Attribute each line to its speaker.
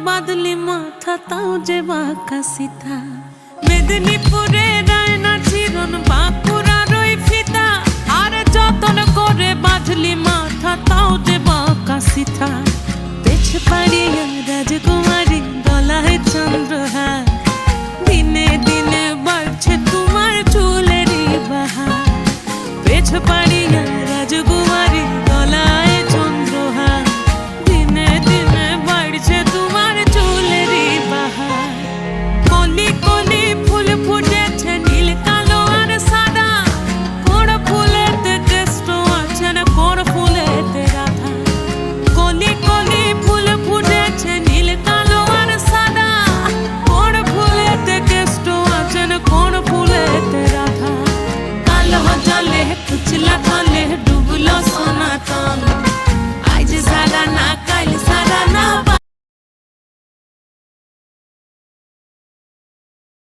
Speaker 1: বাদলি মাথা তাও যে বাঁকা সিথা মেদিনীপুরে রায়না চিরন বাঁকুড়ার ওই ফিতা আর যতন করে বাঁধলি মাথা তাও যে বাঁকা সিথা পেছ পাড়িয়া রাজগো